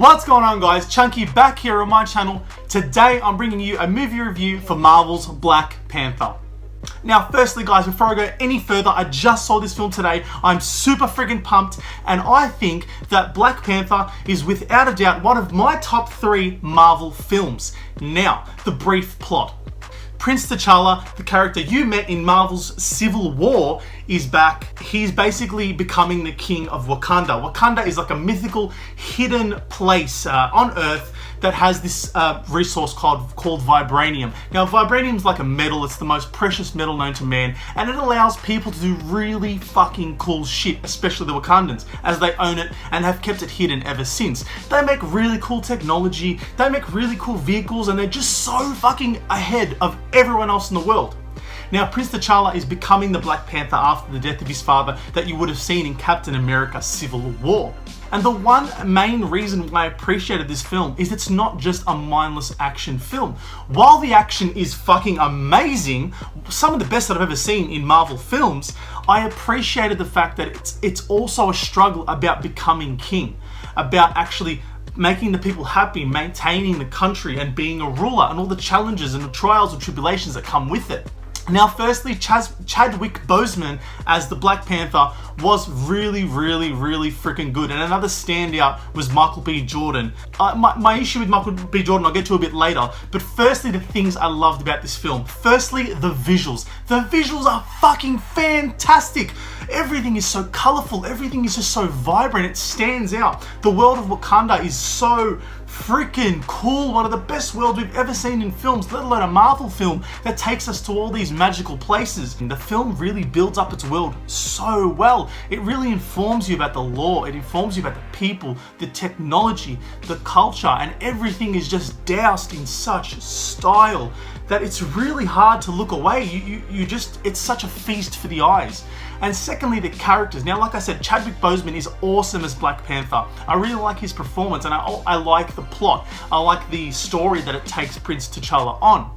What's going on, guys? Chunky back here on my channel. Today I'm bringing you a movie review for Marvel's Black Panther. Now, firstly, guys, before I go any further, I just saw this film today. I'm super friggin' pumped, and I think that Black Panther is without a doubt one of my top 3 Marvel films. Now, the brief plot. Prince T'Challa, the character you met in Marvel's Civil War, is back. He's basically becoming the king of Wakanda. Wakanda is like a mythical, hidden place on Earth that has this resource called vibranium. Now, vibranium is like a metal. It's the most precious metal known to man, and it allows people to do really fucking cool shit, especially the Wakandans, as they own it and have kept it hidden ever since. They make really cool technology, they make really cool vehicles, and they're just so fucking ahead of everyone else in the world. Now, Prince T'Challa is becoming the Black Panther after the death of his father that you would have seen in Captain America Civil War. And the one main reason why I appreciated this film is it's not just a mindless action film. While the action is fucking amazing, some of the best that I've ever seen in Marvel films, I appreciated the fact that it's also a struggle about becoming king, about actually making the people happy, maintaining the country and being a ruler, and all the challenges and the trials and tribulations that come with it. Now, firstly, Chadwick Boseman as the Black Panther was really freaking good. And another standout was Michael B. Jordan. My issue with Michael B. Jordan I'll get to a bit later. But firstly, the things I loved about this film. Firstly, the visuals. The visuals are fucking fantastic. Everything is so colorful. Everything is just so vibrant. It stands out. The world of Wakanda is so freaking cool. One of the best worlds we've ever seen in films, let alone a Marvel film that takes us to all these magical places. And the film really builds up its world so well. It really informs you about the lore, it informs you about the people, the technology, the culture, and everything is just doused in such style that it's really hard to look away. You just, it's such a feast for the eyes. And secondly, the characters. Now, like I said, Chadwick Boseman is awesome as Black Panther. I really like his performance, and I like the plot. I like the story that it takes Prince T'Challa on.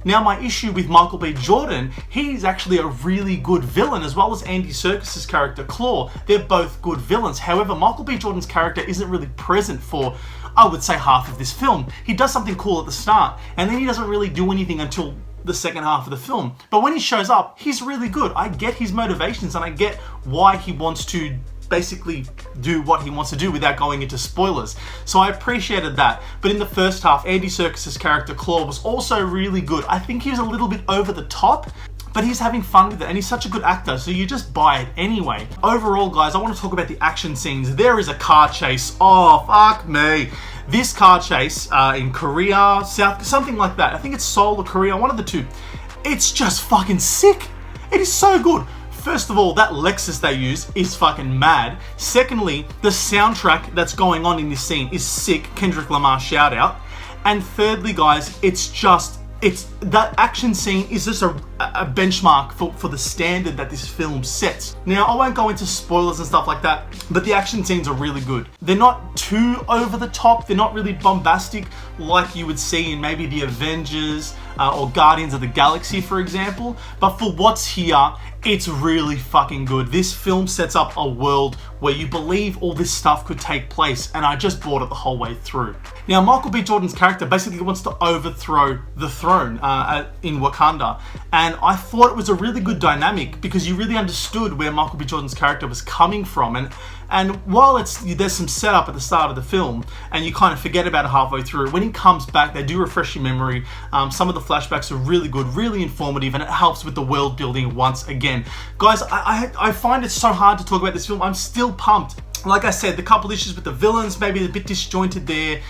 Now, my issue with Michael B. Jordan, he's actually a really good villain, as well as Andy Serkis's character, Claw. They're both good villains. However, Michael B. Jordan's character isn't really present for, I would say, half of this film. He does something cool at the start, and then he doesn't really do anything until the second half of the film. But when he shows up, he's really good. I get his motivations, and I get why he wants to basically do what he wants to do without going into spoilers. So I appreciated that. But in the first half, Andy Serkis's character Claw was also really good. I think he was a little bit over the top, but he's having fun with it, and he's such a good actor, so you just buy it anyway. Overall, guys, I want to talk about the action scenes. There is a car chase. Oh, fuck me. This car chase in Korea, something like that. I think it's Seoul or Korea, one of the two. It's just fucking sick. It is so good. First of all, that Lexus they use is fucking mad. Secondly, the soundtrack that's going on in this scene is sick. Kendrick Lamar shout out. And thirdly, guys, that action scene is just a benchmark for the standard that this film sets. Now, I won't go into spoilers and stuff like that, but the action scenes are really good. They're not too over the top. They're not really bombastic like you would see in maybe the Avengers or Guardians of the Galaxy, for example. But for what's here, it's really fucking good. This film sets up a world where you believe all this stuff could take place, and I just bought it the whole way through. Now, Michael B. Jordan's character basically wants to overthrow the throne in Wakanda, and I thought it was a really good dynamic because you really understood where Michael B. Jordan's character was coming from, and while there's some setup at the start of the film, and you kind of forget about it halfway through, when he comes back, they do refresh your memory. Some of the flashbacks are really good, really informative, and it helps with the world building once again. Guys, I find it so hard to talk about this film. I'm still pumped. Like I said, the couple issues with the villains, maybe a bit disjointed there,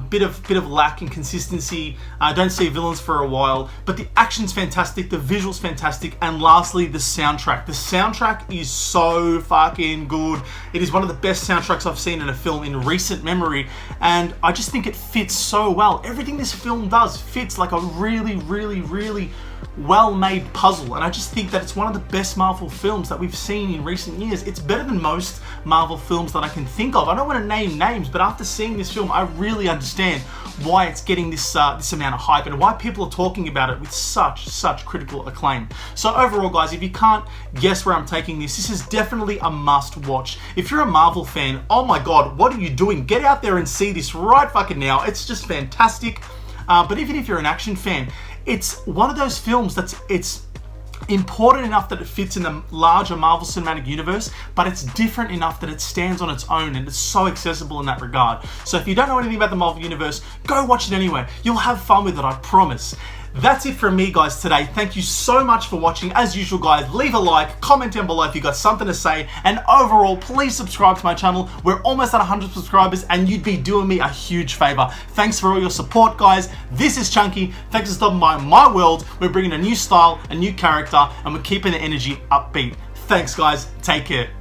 bit of lack in consistency. I don't see villains for a while, but the action's fantastic, the visual's fantastic, and lastly, the soundtrack. The soundtrack is so fucking good. It is one of the best soundtracks I've seen in a film in recent memory, and I just think it fits so well. Everything this film does fits like a really well-made puzzle, and I just think that it's one of the best Marvel films that we've seen in recent years. It's better than most Marvel films that I can think of. I don't want to name names, but after seeing this film, I really understand why it's getting this amount of hype and why people are talking about it with such critical acclaim. So overall, guys, if you can't guess where I'm taking this, this is definitely a must-watch. If you're a Marvel fan, oh my god, what are you doing? Get out there and see this right fucking now. It's just fantastic. But even if you're an action fan, it's one of those films it's important enough that it fits in the larger Marvel Cinematic Universe, but it's different enough that it stands on its own, and it's so accessible in that regard. So if you don't know anything about the Marvel Universe, go watch it anyway. You'll have fun with it, I promise. That's it from me, guys, today. Thank you so much for watching. As usual, guys, leave a like, comment down below if you got something to say, and overall, please subscribe to my channel. We're almost at 100 subscribers, and you'd be doing me a huge favor. Thanks for all your support, guys. This is Chunky. Thanks for stopping by my world. We're bringing a new style, a new character, and we're keeping the energy upbeat. Thanks, guys. Take care.